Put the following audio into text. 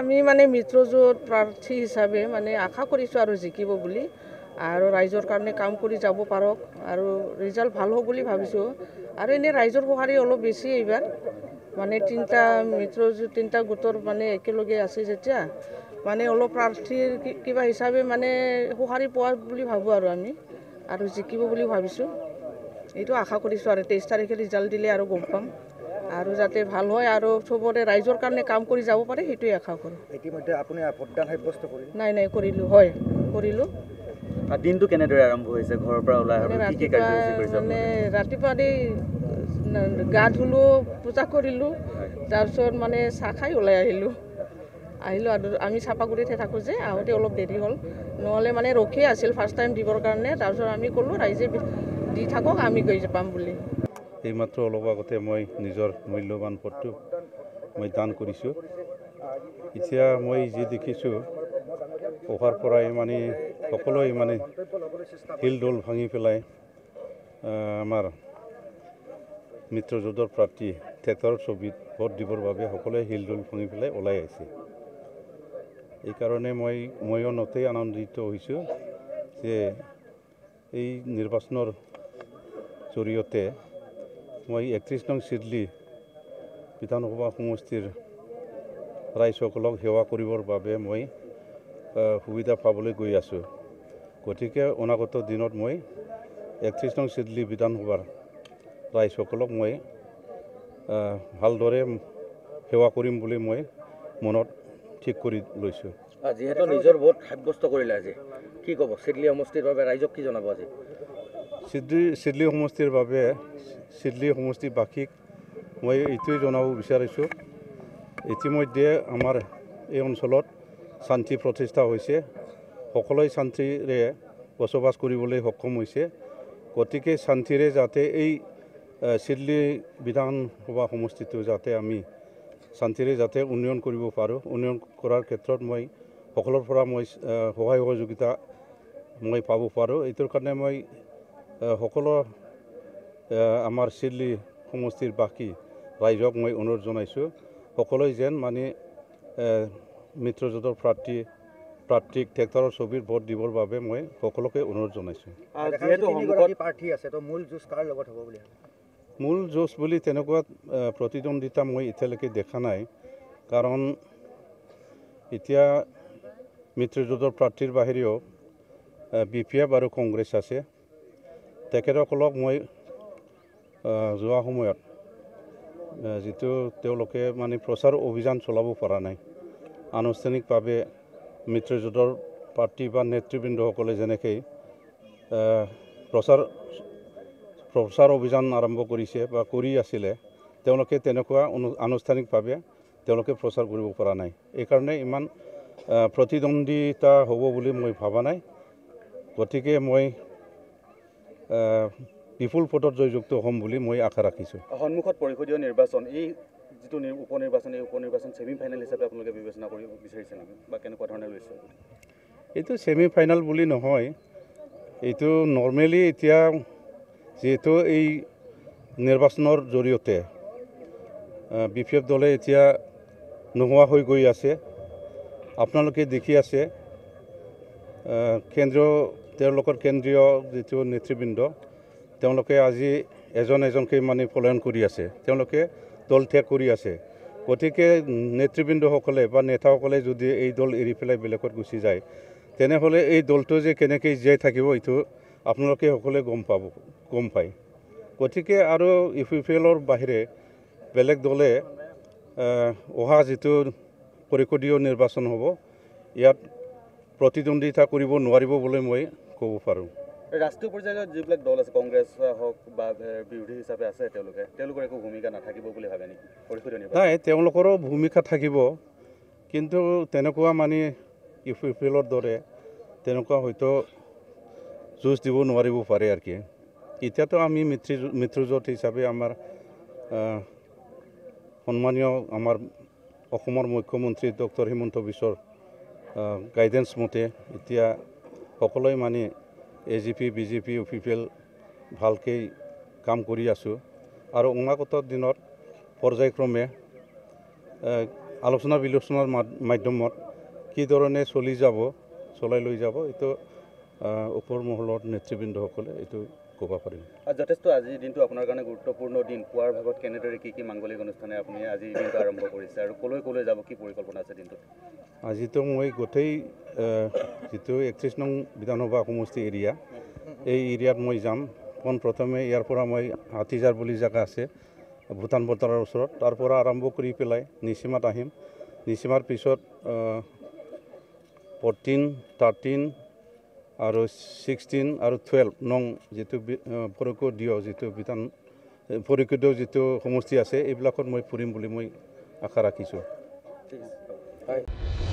আমি মানে মিত্ৰজোঁট প্ৰাৰ্থী হিচাপে মানে আশা কৰিছোঁ আৰু জিকিব বুলি আৰু ৰাইজৰ কাৰণে কাম কৰি যাব পাৰক আৰু ৰিজাল্ট ভাল হ'ব বুলি ভাবিছোঁ আৰু এনেই ৰাইজৰ সঁহাৰি অলপ বেছি এইবাৰ মানে তিনিটা গোটৰ মানে একেলগে আছে যেতিয়া মানে অলপ প্ৰাৰ্থীৰ কিবা হিচাপে মানে সঁহাৰি পোৱা বুলি ভাবোঁ আৰু আমি আৰু জিকিব বুলি ভাবিছোঁ এইটো আশা কৰিছোঁ আৰু 23 তাৰিখে ৰিজাল্ট দিলে আৰু গম পাম আৰু যাতে ভাল হয় আৰু চবৰে ৰাইজৰ কাৰণে কাম কৰি যাব পাৰে সেইটোৱে আশা কৰোঁ। ইতিমধ্যে আপুনি ভোটদান সাব্যস্ত কৰিলে? নাই কৰিলোঁ, হয় কৰিলোঁ। দিনটো কেনেদৰে আৰম্ভ হৈছে ঘৰৰ পৰা ওলাই মানে ৰাতিপুৱা গা ধুলোঁ, পূজা কৰিলোঁ, তাৰপিছত মানে চাহ খাই ওলাই আহিলোঁ আৰু আমি চাপাগুৰিতহে থাকোঁ যে আহোঁতে অলপ দেৰি হ'ল নহ'লে মানে ৰখিয়ে আছিল ফাৰ্ষ্ট টাইম দিবৰ কাৰণে তাৰপিছত আমি ক'লোঁ ৰাইজে দি থাকক আমি গৈ পাম বুলি। এইমাত্ৰ অলপ আগতে মই নিজৰ মূল্যৱান ভোটটো মই দান কৰিছোঁ। এতিয়া মই যি দেখিছোঁ অহাৰ পৰাই মানে সকলোৱে মানে শিল দল ভাঙি পেলাই আমাৰ মিত্ৰজোঁটৰ প্ৰাৰ্থী ট্ৰেক্টৰৰ ছবিত ভোট দিবৰ বাবে সকলোৱে শিল দল ভাঙি পেলাই ওলাই আহিছে। এইকাৰণে ময়ো নথৈ আনন্দিত হৈছোঁ যে এই নিৰ্বাচনৰ জৰিয়তে মই 31 নং চিডলি বিধানসভা সমষ্টিৰ ৰাইজসকলক সেৱা কৰিবৰ বাবে মই সুবিধা পাবলৈ গৈ আছোঁ। গতিকে অনাগত দিনত মই 31 নং চিডলি বিধানসভাৰ ৰাইজসকলক মই ভালদৰে সেৱা কৰিম বুলি মই মনত ঠিক কৰি লৈছোঁ। যিহেতু নিজৰ ভোট সাব্যস্ত কৰিলে আজি কি ক'ব চিডলি সমষ্টিৰ বাবে ৰাইজক কি জনাব আজি? চিডলি সমষ্টিৰ বাবে চিডলি সমষ্টিবাসীক মই এইটোৱে জনাব বিচাৰিছোঁ, ইতিমধ্যে আমাৰ এই অঞ্চলত শান্তি প্ৰতিষ্ঠা হৈছে, সকলোৱে শান্তিৰে বসবাস কৰিবলৈ সক্ষম হৈছে। গতিকে শান্তিৰে যাতে এই চিডলি বিধানসভা সমষ্টিটো যাতে আমি শান্তিৰে যাতে উন্নয়ন কৰিব পাৰোঁ, উন্নয়ন কৰাৰ ক্ষেত্ৰত মই সকলোৰ পৰা মই সহায় সহযোগিতা মই পাব পাৰোঁ। এইটোৰ কাৰণে মই সকলো আমাৰ চিডলি সমষ্টিৰ বাকী ৰাইজক মই অনুৰোধ জনাইছোঁ, সকলোৱে যেন মানে মিত্ৰজোঁটৰ প্ৰাৰ্থীক ট্ৰেক্টৰৰ ছবিৰ ভোট দিবৰ বাবে মই সকলোকে অনুৰোধ জনাইছোঁ। প্ৰাৰ্থী আছে তো মূল যুঁজ কাৰ লগত হ'ব বুলি মূল যুঁজ বুলি তেনেকুৱা প্ৰতিদ্বন্দ্বিতা মই এতিয়ালৈকে দেখা নাই, কাৰণ এতিয়া মিত্ৰজোঁটৰ প্ৰাৰ্থীৰ বাহিৰেও BPF আৰু কংগ্ৰেছ আছে। তেখেতসকলক মই যোৱা সময়ত যিটো তেওঁলোকে মানে প্ৰচাৰ অভিযান চলাব পৰা নাই, আনুষ্ঠানিকভাৱে মিত্ৰজোঁটৰ প্ৰাৰ্থী বা নেতৃবৃন্দসকলে যেনেকৈ প্ৰচাৰ অভিযান আৰম্ভ কৰিছে বা কৰি আছিলে, তেওঁলোকে তেনেকুৱা আনুষ্ঠানিকভাৱে তেওঁলোকে প্ৰচাৰ কৰিব পৰা নাই। এইকাৰণে ইমান প্ৰতিদ্বন্দ্বিতা হ'ব বুলি মই ভবা নাই। গতিকে মই বিপুল ভোটত জয়যুক্ত হ'ম বুলি মই আশা ৰাখিছোঁ। সন্মুখত পৰিষদীয় নিৰ্বাচন, এই যিটো উপনিৰ্বাচন, এই উপনিৰ্বাচন ছেমি ফাইনেল হিচাপে আপোনালোকে বিবেচনা কৰিব বিচাৰিছে নেকি বা কেনেকুৱা ধৰণে লৈছে? এইটো ছেমি ফাইনেল বুলি নহয়, এইটো নৰ্মেলি এতিয়া যিহেতু এই নিৰ্বাচনৰ জৰিয়তে BPF দলে এতিয়া নোহোৱা হৈ গৈ আছে। আপোনালোকে দেখি আছে তেওঁলোকৰ কেন্দ্ৰীয় যিটো নেতৃবৃন্দ, তেওঁলোকে আজি এজনকৈ মানে পলায়ন কৰি আছে, তেওঁলোকে দল ত্যাগ কৰি আছে। গতিকে নেতৃবৃন্দসকলে বা নেতাসকলে যদি এই দল এৰি পেলাই বেলেগত গুচি যায়, তেনেহ'লে এই দলটো যে কেনেকৈ জীয়াই থাকিব এইটো আপোনালোকে সকলোৱে গম পায়। গতিকে আৰু UPPLৰ বাহিৰে বেলেগ দলে অহা যিটো পৰিষদীয় নিৰ্বাচন হ'ব, ইয়াত প্ৰতিদ্বন্দ্বিতা কৰিব নোৱাৰিব বুলি মই ক'ব পাৰোঁ। ৰাষ্ট্ৰীয় পৰ্যায়ত যিবিলাক দল আছে, কংগ্ৰেছ হওক বা বিৰোধী হিচাপে আছে, তেওঁলোকৰ একো ভূমিকা নাথাকিব বুলি ভাবে নেকি পৰিষদীয় নিৰ্বাচন? নাই, তেওঁলোকৰো ভূমিকা থাকিব, কিন্তু তেনেকুৱা মানে UPPLৰ দৰে তেনেকুৱা হয়তো যুঁজ দিব নোৱাৰিব পাৰে আৰু কি। এতিয়াতো আমি মিত্ৰজোঁট হিচাপে আমাৰ সন্মানীয় আমাৰ অসমৰ মুখ্যমন্ত্ৰী ডক্টৰ হিমন্ত বিশ্বৰ গাইডেন্স মতে এতিয়া সকলোৱে মানে AGP, BJP, UPPL ভালকৈ কাম কৰি আছোঁ আৰু অনাগত দিনত পৰ্যায়ক্ৰমে আলোচনা বিলোচনাৰ মাধ্যমত কি ধৰণে চলাই লৈ যাব এইটো ওপৰ মহলৰ নেতৃবৃন্দসকলে এইটো ক'ব পাৰিম। আৰু যথেষ্ট আজিৰ দিনটো আপোনাৰ কাৰণে গুৰুত্বপূৰ্ণ দিন। পুৱাৰ ভাগত কেনেদৰে কি মাংগলিক অনুষ্ঠানে আপুনি আজিৰ দিনটো আৰম্ভ কৰিছে আৰু ক'লৈ যাব, কি পৰিকল্পনা আছে দিনটোত? আজিতো মই গোটেই যিটো 31 নং বিধানসভা সমষ্টি এৰিয়া, এই এৰিয়াত মই যাম। প্ৰথমে ইয়াৰ পৰা মই হাতীজাৰ বুলি জেগা আছে ভূটান বৰ্ডাৰৰ ওচৰত, তাৰ পৰা আৰম্ভ কৰি পেলাই নিচিমাত আহিম। নিচিমাৰ পিছত 14, 13 আৰু 16 আৰু 12 নং যিটো পৰিষদীয় যিটো সমষ্টি আছে এইবিলাকত মই ফুৰিম বুলি মই আশা ৰাখিছোঁ। ঠিক আছে।